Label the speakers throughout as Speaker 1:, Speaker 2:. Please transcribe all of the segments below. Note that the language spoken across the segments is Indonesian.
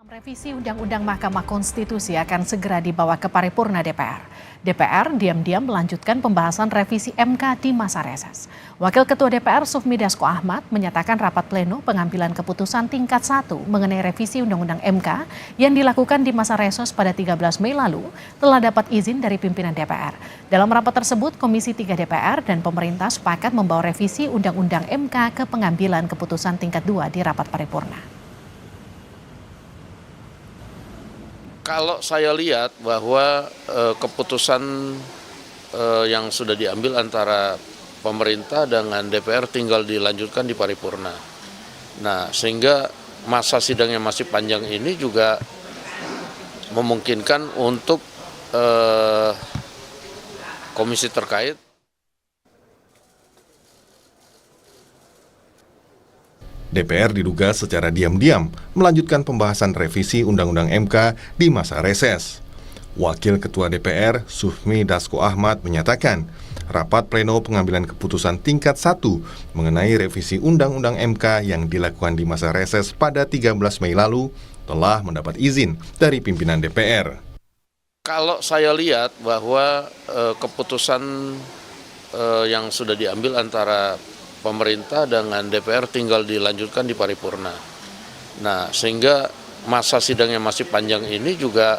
Speaker 1: Revisi Undang-Undang Mahkamah Konstitusi akan segera dibawa ke paripurna DPR. DPR diam-diam melanjutkan pembahasan revisi MK di masa reses. Wakil Ketua DPR Sufmi Dasko Ahmad menyatakan rapat pleno pengambilan keputusan tingkat 1 mengenai revisi Undang-Undang MK yang dilakukan di masa reses pada 13 Mei lalu telah dapat izin dari pimpinan DPR. Dalam rapat tersebut, Komisi 3 DPR dan pemerintah sepakat membawa revisi Undang-Undang MK ke pengambilan keputusan tingkat 2 di rapat paripurna.
Speaker 2: Kalau saya lihat bahwa keputusan yang sudah diambil antara pemerintah dengan DPR tinggal dilanjutkan di paripurna. Nah, sehingga masa sidang yang masih panjang ini juga memungkinkan untuk komisi terkait
Speaker 3: DPR diduga secara diam-diam melanjutkan pembahasan revisi Undang-Undang MK di masa reses. Wakil Ketua DPR Sufmi Dasko Ahmad menyatakan, rapat pleno pengambilan keputusan tingkat 1 mengenai revisi Undang-Undang MK yang dilakukan di masa reses pada 13 Mei lalu telah mendapat izin dari pimpinan DPR.
Speaker 2: Kalau saya lihat bahwa keputusan yang sudah diambil antara pemerintah dengan DPR tinggal dilanjutkan di paripurna. Nah, sehingga masa sidang yang masih panjang ini juga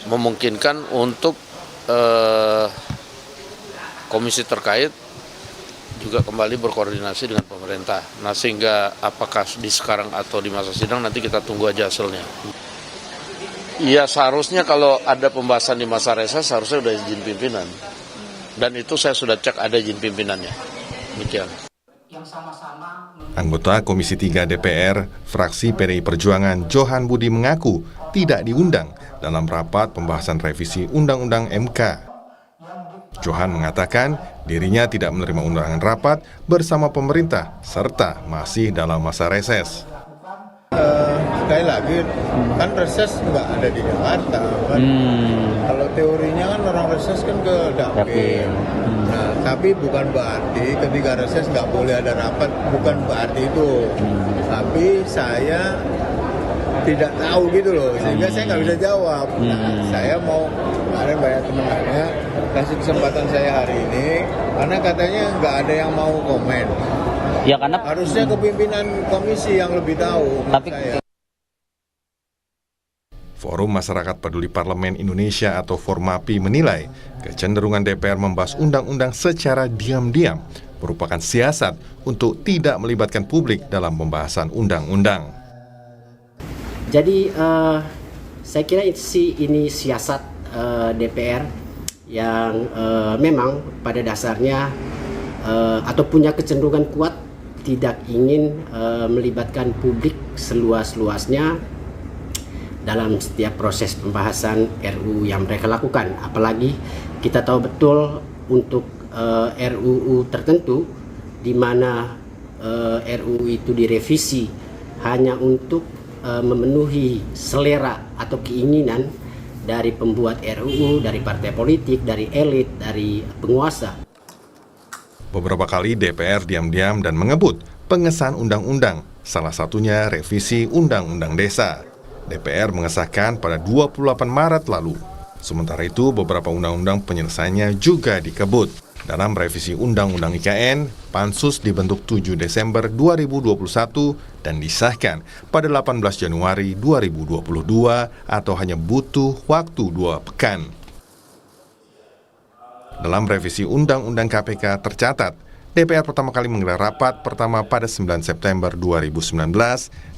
Speaker 2: memungkinkan untuk komisi terkait juga kembali berkoordinasi dengan pemerintah. Nah, sehingga apakah di sekarang atau di masa sidang nanti kita tunggu aja hasilnya. Iya, seharusnya kalau ada pembahasan di masa reses harusnya sudah izin pimpinan. Dan itu saya sudah cek ada izin pimpinannya. Demikian.
Speaker 3: Anggota Komisi 3 DPR, fraksi PDI Perjuangan Johan Budi mengaku tidak diundang dalam rapat pembahasan revisi Undang-Undang MK. Johan mengatakan dirinya tidak menerima undangan rapat bersama pemerintah serta masih dalam masa reses.
Speaker 4: Sekali lagi, kan reses nggak ada di Jakarta kan. Kalau teorinya kan orang reses kan ke Dapil. Nah, tapi bukan berarti ketika reses nggak boleh ada rapat, bukan berarti itu. Tapi saya tidak tahu gitu loh, sehingga saya nggak bisa jawab. Nah, saya mau, kemarin banyak teman-temannya kasih kesempatan saya hari ini, karena katanya nggak ada yang mau komen.
Speaker 5: Ya, karena
Speaker 4: harusnya kepimpinan komisi yang lebih tahu.
Speaker 5: Tapi
Speaker 4: saya.
Speaker 3: Forum Masyarakat Peduli Parlemen Indonesia atau Formapi menilai kecenderungan DPR membahas undang-undang secara diam-diam merupakan siasat untuk tidak melibatkan publik dalam pembahasan undang-undang.
Speaker 6: Jadi saya kira ini siasat DPR yang memang pada dasarnya atau punya kecenderungan kuat tidak ingin melibatkan publik seluas-luasnya dalam setiap proses pembahasan RUU yang mereka lakukan. Apalagi kita tahu betul untuk RUU tertentu di mana RUU itu direvisi hanya untuk memenuhi selera atau keinginan dari pembuat RUU, dari partai politik, dari elit, dari penguasa.
Speaker 3: Beberapa kali DPR diam-diam dan mengebut pengesahan undang-undang, salah satunya revisi Undang-Undang Desa. DPR mengesahkan pada 28 Maret lalu. Sementara itu, beberapa undang-undang penyelesaiannya juga dikebut. Dalam revisi Undang-Undang IKN, Pansus dibentuk 7 Desember 2021 dan disahkan pada 18 Januari 2022 atau hanya butuh waktu 2 pekan. Dalam revisi Undang-Undang KPK tercatat, DPR pertama kali menggelar rapat pertama pada 9 September 2019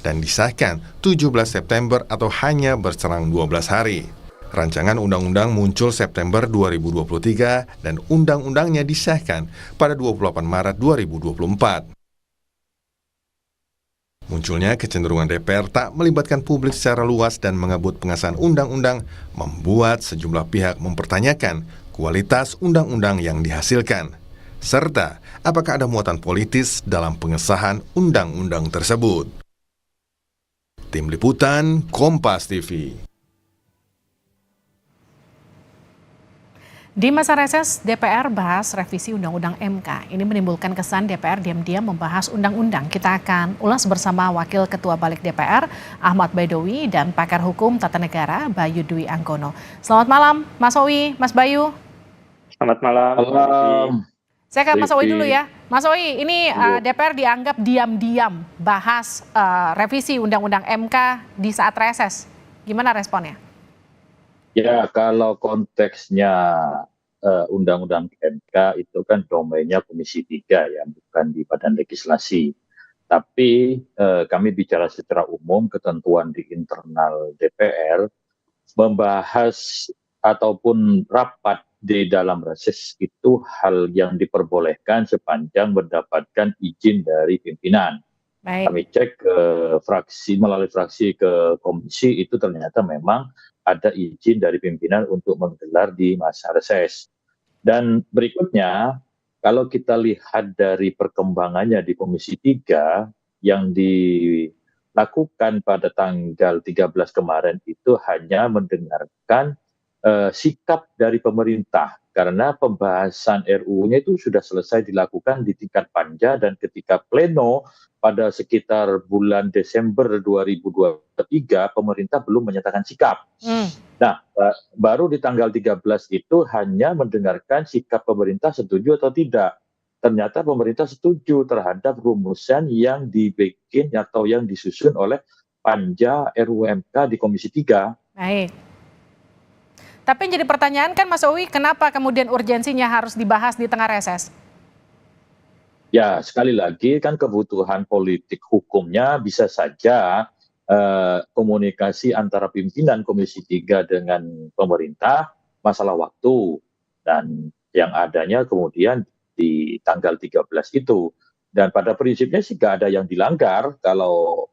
Speaker 3: dan disahkan 17 September atau hanya berselang 12 hari. Rancangan undang-undang muncul September 2023 dan undang-undangnya disahkan pada 28 Maret 2024. Munculnya kecenderungan DPR tak melibatkan publik secara luas dan mengebut pengesahan undang-undang membuat sejumlah pihak mempertanyakan kualitas undang-undang yang dihasilkan, serta apakah ada muatan politis dalam pengesahan undang-undang tersebut. Tim Liputan Kompas TV.
Speaker 1: Di masa reses, DPR bahas revisi Undang-Undang MK. Ini menimbulkan kesan DPR diam-diam membahas undang-undang. Kita akan ulas bersama Wakil Ketua Balik DPR, Ahmad Baidowi, dan pakar hukum tata negara, Bayu Dwi Anggono. Selamat malam, Mas Owi, Mas Bayu.
Speaker 5: Selamat malam.
Speaker 2: Malam.
Speaker 1: Saya ke Mas Owi dulu ya. Mas Owi, ini DPR dianggap diam-diam bahas revisi Undang-Undang MK di saat reses. Gimana responnya?
Speaker 5: Ya, kalau konteksnya Undang-Undang MK itu kan domainnya Komisi 3 ya, bukan di Badan Legislasi. Tapi kami bicara secara umum, ketentuan di internal DPR membahas ataupun rapat di dalam reses itu hal yang diperbolehkan sepanjang mendapatkan izin dari pimpinan.
Speaker 1: Baik.
Speaker 5: Kami cek ke fraksi, melalui fraksi ke komisi, itu ternyata memang ada izin dari pimpinan untuk menggelar di masa reses. Dan berikutnya, kalau kita lihat dari perkembangannya di Komisi 3 yang dilakukan pada tanggal 13 kemarin itu hanya mendengarkan sikap dari pemerintah. Karena pembahasan RUU-nya itu sudah selesai dilakukan di tingkat panja dan ketika pleno pada sekitar bulan Desember 2023 pemerintah belum menyatakan sikap. Nah, baru di tanggal 13 itu hanya mendengarkan sikap pemerintah setuju atau tidak. Ternyata pemerintah setuju terhadap rumusan yang dibikin atau yang disusun oleh panja RUU MK di Komisi 3.
Speaker 1: Baik. Tapi yang jadi pertanyaan kan Mas Owi, kenapa kemudian urgensinya harus dibahas di tengah reses?
Speaker 5: Ya, sekali lagi kan kebutuhan politik hukumnya bisa saja komunikasi antara pimpinan Komisi 3 dengan pemerintah masalah waktu. Dan yang adanya kemudian di tanggal 13 itu. Dan pada prinsipnya sih nggak ada yang dilanggar kalau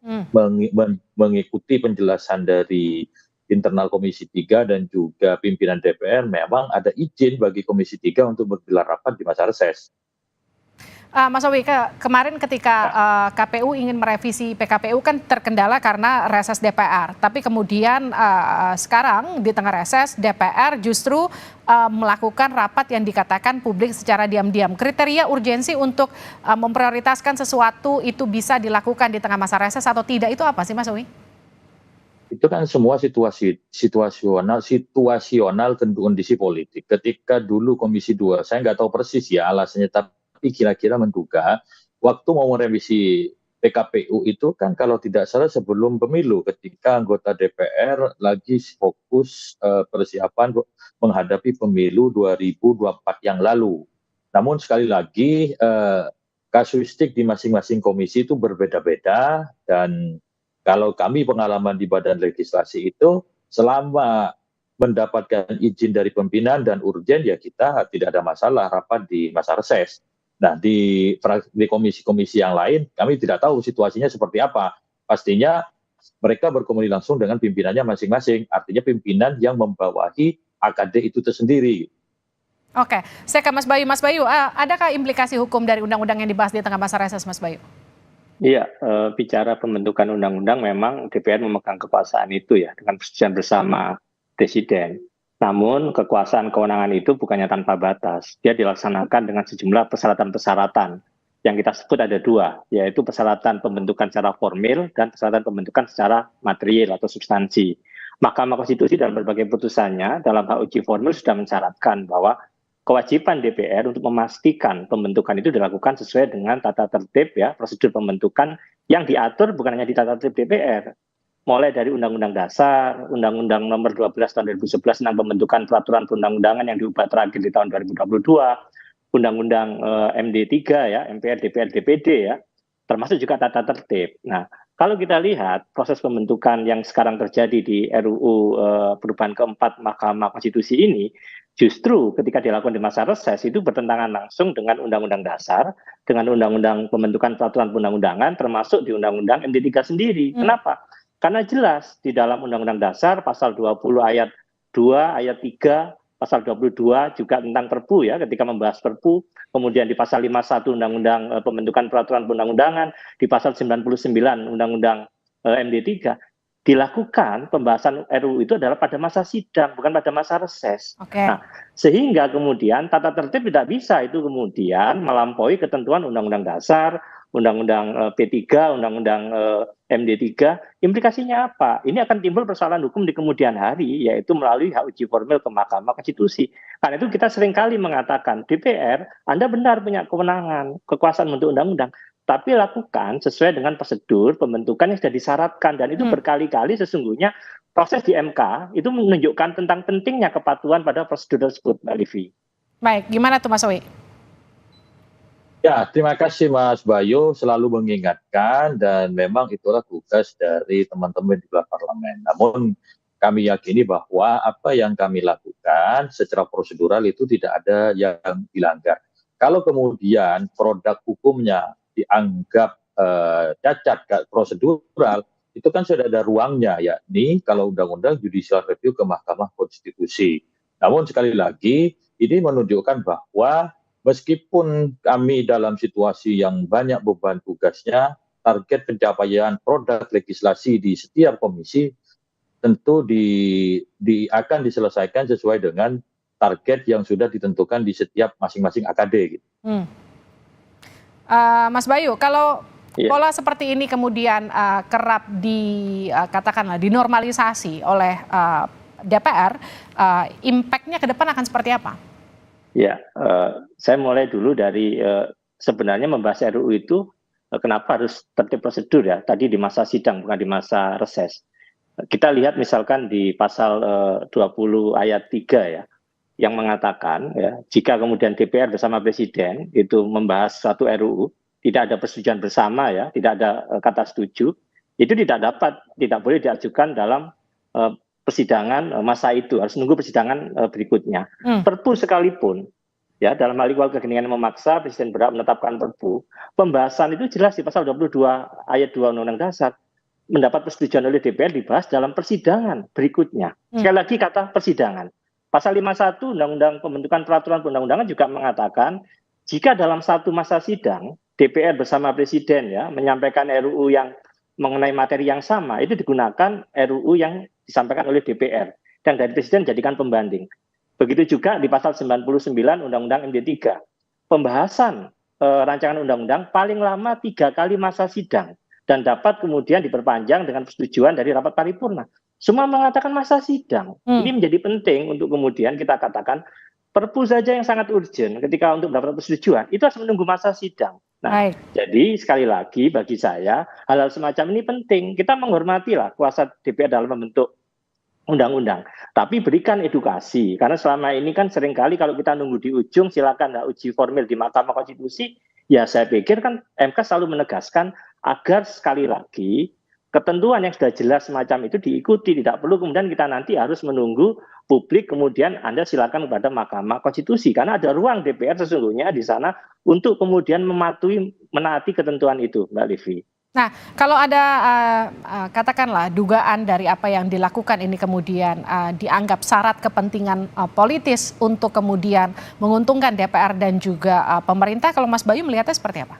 Speaker 5: mengikuti penjelasan dari internal Komisi 3 dan juga pimpinan DPR memang ada izin bagi Komisi 3 untuk menggelar rapat di masa reses.
Speaker 1: Mas Owi, kemarin ketika KPU ingin merevisi PKPU kan terkendala karena reses DPR. Tapi kemudian sekarang di tengah reses DPR justru melakukan rapat yang dikatakan publik secara diam-diam. Kriteria urgensi untuk memprioritaskan sesuatu itu bisa dilakukan di tengah masa reses atau tidak itu apa sih Mas Owi?
Speaker 5: Itu kan semua situasional kondisi politik. Ketika dulu Komisi 2, saya nggak tahu persis ya alasannya, tapi kira-kira menduga waktu mau merevisi PKPU itu kan kalau tidak salah sebelum pemilu ketika anggota DPR lagi fokus persiapan menghadapi pemilu 2024 yang lalu. Namun sekali lagi kasuistik di masing-masing komisi itu berbeda-beda dan kalau kami pengalaman di Badan Legislasi itu selama mendapatkan izin dari pimpinan dan urgen ya kita tidak ada masalah rapat di masa reses. Nah, di komisi-komisi yang lain, kami tidak tahu situasinya seperti apa. Pastinya mereka berkomunikasi langsung dengan pimpinannya masing-masing. Artinya pimpinan yang membawahi AKD itu tersendiri.
Speaker 1: Oke, saya ke Mas Bayu. Mas Bayu, adakah implikasi hukum dari undang-undang yang dibahas di tengah masa reses, Mas Bayu?
Speaker 7: Iya, bicara pembentukan undang-undang memang DPR memegang kekuasaan itu ya, dengan persetujuan bersama Presiden. Namun kekuasaan kewenangan itu bukannya tanpa batas. Dia dilaksanakan dengan sejumlah persyaratan-persyaratan. Yang kita sebut ada dua, yaitu persyaratan pembentukan secara formil dan persyaratan pembentukan secara material atau substansi. Mahkamah Konstitusi dalam berbagai putusannya dalam hak uji formil sudah mensyaratkan bahwa kewajiban DPR untuk memastikan pembentukan itu dilakukan sesuai dengan tata tertib ya, prosedur pembentukan yang diatur bukan hanya di tata tertib DPR. Mulai dari Undang-Undang Dasar, Undang-Undang Nomor 12 Tahun 2011 tentang pembentukan peraturan perundang-undangan yang diubah terakhir di tahun 2022, Undang-Undang MD3 ya, MPR, DPR, DPD ya, termasuk juga tata tertib. Nah, kalau kita lihat proses pembentukan yang sekarang terjadi di RUU perubahan keempat Mahkamah Konstitusi ini, justru ketika dilakukan di masa reses itu bertentangan langsung dengan Undang-Undang Dasar, dengan Undang-Undang pembentukan peraturan perundang-undangan, termasuk di Undang-Undang MD3 sendiri. Kenapa? Karena jelas di dalam Undang-Undang Dasar pasal 20 ayat 2, ayat 3, pasal 22 juga tentang Perpu ya, ketika membahas Perpu, kemudian di pasal 51 Undang-Undang pembentukan peraturan perundang-undangan, di pasal 99 Undang-Undang MD3, dilakukan pembahasan RUU itu adalah pada masa sidang, bukan pada masa reses.
Speaker 1: Oke.
Speaker 7: Nah, sehingga kemudian tata tertib tidak bisa itu kemudian melampaui ketentuan Undang-Undang Dasar, Undang-Undang P3, Undang-Undang MD3. Implikasinya apa? Ini akan timbul persoalan hukum di kemudian hari, yaitu melalui hak uji formil ke Mahkamah Konstitusi. Karena itu kita seringkali mengatakan, DPR, Anda benar punya kewenangan, kekuasaan untuk undang-undang, tapi lakukan sesuai dengan prosedur pembentukan yang sudah disyaratkan, dan itu berkali-kali sesungguhnya proses di MK itu menunjukkan tentang pentingnya kepatuhan pada prosedur tersebut, Mbak Livi.
Speaker 1: Baik, gimana tuh Mas Owi?
Speaker 5: Ya, terima kasih Mas Bayu selalu mengingatkan, dan memang itulah tugas dari teman-teman di luar parlemen. Namun kami yakini bahwa apa yang kami lakukan secara prosedural itu tidak ada yang dilanggar. Kalau kemudian produk hukumnya dianggap cacat prosedural, itu kan sudah ada ruangnya, yakni kalau undang-undang judicial review ke Mahkamah Konstitusi. Namun sekali lagi, ini menunjukkan bahwa meskipun kami dalam situasi yang banyak beban tugasnya, target pencapaian produk legislasi di setiap komisi tentu akan diselesaikan sesuai dengan target yang sudah ditentukan di setiap masing-masing AKD. Gitu.
Speaker 1: Mas Bayu, kalau pola seperti ini kemudian kerap katakanlah dinormalisasi oleh DPR, impact-nya ke depan akan seperti apa?
Speaker 7: Ya, saya mulai dulu dari sebenarnya membahas RUU itu kenapa harus tertib prosedur ya, tadi di masa sidang bukan di masa reses. Kita lihat misalkan di pasal 20 ayat 3 ya, yang mengatakan ya, jika kemudian DPR bersama Presiden itu membahas suatu RUU, tidak ada persetujuan bersama ya, tidak ada kata setuju, itu tidak boleh diajukan dalam persidangan masa itu, harus menunggu persidangan berikutnya. Perpu sekalipun, ya dalam hal ikhwal kegentingan memaksa Presiden berhak menetapkan perpu, pembahasan itu jelas di pasal 22 ayat 2 Undang-Undang Dasar, mendapat persetujuan oleh DPR dibahas dalam persidangan berikutnya. Sekali lagi kata persidangan. Pasal 51 Undang-Undang Pembentukan Peraturan Perundang-undangan juga mengatakan jika dalam satu masa sidang DPR bersama Presiden ya menyampaikan RUU yang mengenai materi yang sama, itu digunakan RUU yang disampaikan oleh DPR dan dari Presiden jadikan pembanding. Begitu juga di pasal 99 Undang-Undang MD3. Pembahasan rancangan undang-undang paling lama 3 kali masa sidang dan dapat kemudian diperpanjang dengan persetujuan dari rapat paripurna. Semua mengatakan masa sidang. Ini menjadi penting untuk kemudian kita katakan perpu saja yang sangat urgent ketika untuk mendapat persetujuan itu harus menunggu masa sidang. Nah, jadi sekali lagi bagi saya hal-hal semacam ini penting. Kita menghormatilah kuasa DPR dalam membentuk undang-undang, tapi berikan edukasi karena selama ini kan seringkali kalau kita nunggu di ujung silakan uji formil di Mahkamah Konstitusi, ya saya pikir kan MK selalu menegaskan agar sekali lagi ketentuan yang sudah jelas semacam itu diikuti, tidak perlu kemudian kita nanti harus menunggu publik kemudian Anda silakan kepada Mahkamah Konstitusi karena ada ruang DPR sesungguhnya di sana untuk kemudian menaati ketentuan itu, Mbak Livi.
Speaker 1: Nah, kalau ada katakanlah dugaan dari apa yang dilakukan ini kemudian dianggap syarat kepentingan politis untuk kemudian menguntungkan DPR dan juga pemerintah, kalau Mas Bayu melihatnya seperti apa?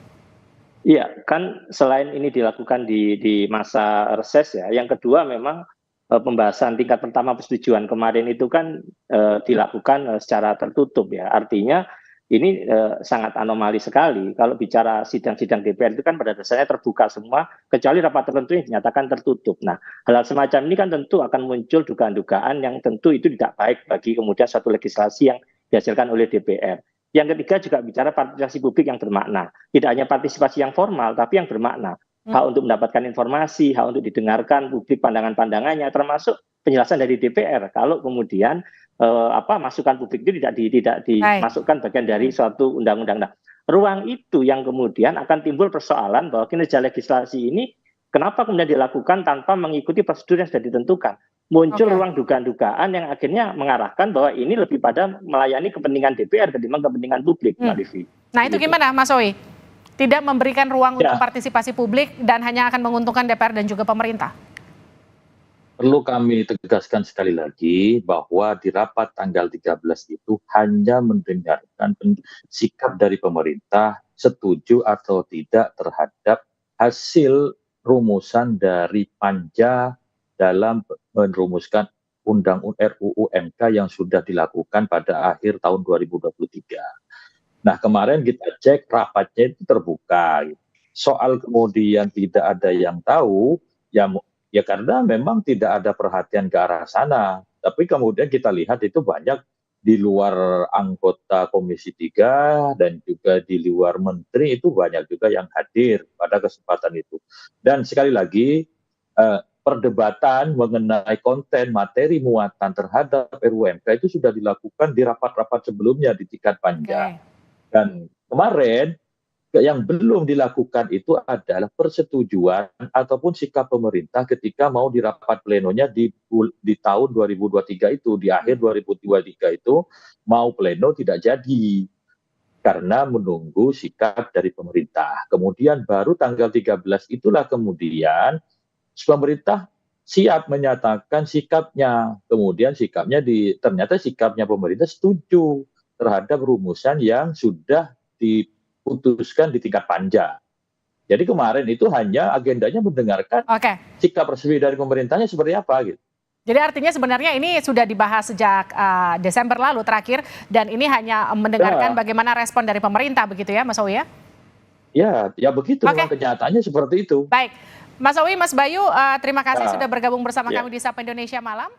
Speaker 7: Iya, kan selain ini dilakukan di masa reses ya, yang kedua memang pembahasan tingkat pertama persetujuan kemarin itu kan dilakukan secara tertutup ya, artinya ini sangat anomali sekali. Kalau bicara sidang-sidang DPR itu kan pada dasarnya terbuka semua, kecuali rapat tertentu yang dinyatakan tertutup. Nah, hal-hal semacam ini kan tentu akan muncul dugaan-dugaan yang tentu itu tidak baik bagi kemudian suatu legislasi yang dihasilkan oleh DPR. Yang ketiga juga bicara partisipasi publik yang bermakna. Tidak hanya partisipasi yang formal, tapi yang bermakna. Hak untuk mendapatkan informasi, hak untuk didengarkan publik pandangan-pandangannya, termasuk penjelasan dari DPR. Kalau kemudian masukan publik itu tidak dimasukkan bagian dari suatu undang-undang. Nah, ruang itu yang kemudian akan timbul persoalan bahwa kinerja legislasi ini kenapa kemudian dilakukan tanpa mengikuti prosedur yang sudah ditentukan. Muncul ruang dugaan-dugaan yang akhirnya mengarahkan bahwa ini lebih pada melayani kepentingan DPR ketimbang kepentingan publik, Mbak Livi.
Speaker 1: Nah, itu gimana, Mas Owi? Tidak memberikan ruang untuk partisipasi publik dan hanya akan menguntungkan DPR dan juga pemerintah?
Speaker 5: Perlu kami tegaskan sekali lagi bahwa di rapat tanggal 13 itu hanya mendengarkan sikap dari pemerintah setuju atau tidak terhadap hasil rumusan dari panja dalam merumuskan RUU MK yang sudah dilakukan pada akhir tahun 2023. Nah, kemarin kita cek rapatnya itu terbuka. Soal kemudian tidak ada yang tahu, ya karena memang tidak ada perhatian ke arah sana. Tapi kemudian kita lihat itu banyak di luar anggota Komisi 3 dan juga di luar menteri itu banyak juga yang hadir pada kesempatan itu. Dan sekali lagi, perdebatan mengenai konten materi muatan terhadap RUU MK itu sudah dilakukan di rapat-rapat sebelumnya di tingkat panja. Dan kemarin yang belum dilakukan itu adalah persetujuan ataupun sikap pemerintah ketika mau di rapat plenonya di tahun 2023 itu, di akhir 2023 itu mau pleno tidak jadi karena menunggu sikap dari pemerintah. Kemudian baru tanggal 13 itulah kemudian pemerintah siap menyatakan sikapnya. Kemudian ternyata sikapnya pemerintah setuju terhadap rumusan yang sudah diputuskan di tingkat panja. Jadi kemarin itu hanya agendanya mendengarkan sikap resmi dari pemerintahnya seperti apa gitu.
Speaker 1: Jadi artinya sebenarnya ini sudah dibahas sejak Desember lalu terakhir dan ini hanya mendengarkan bagaimana respon dari pemerintah begitu ya Mas Owi ya?
Speaker 5: Ya begitu, memang kenyataannya seperti itu.
Speaker 1: Baik, Mas Owi, Mas Bayu, terima kasih sudah bergabung bersama kami di Sapa Indonesia Malam.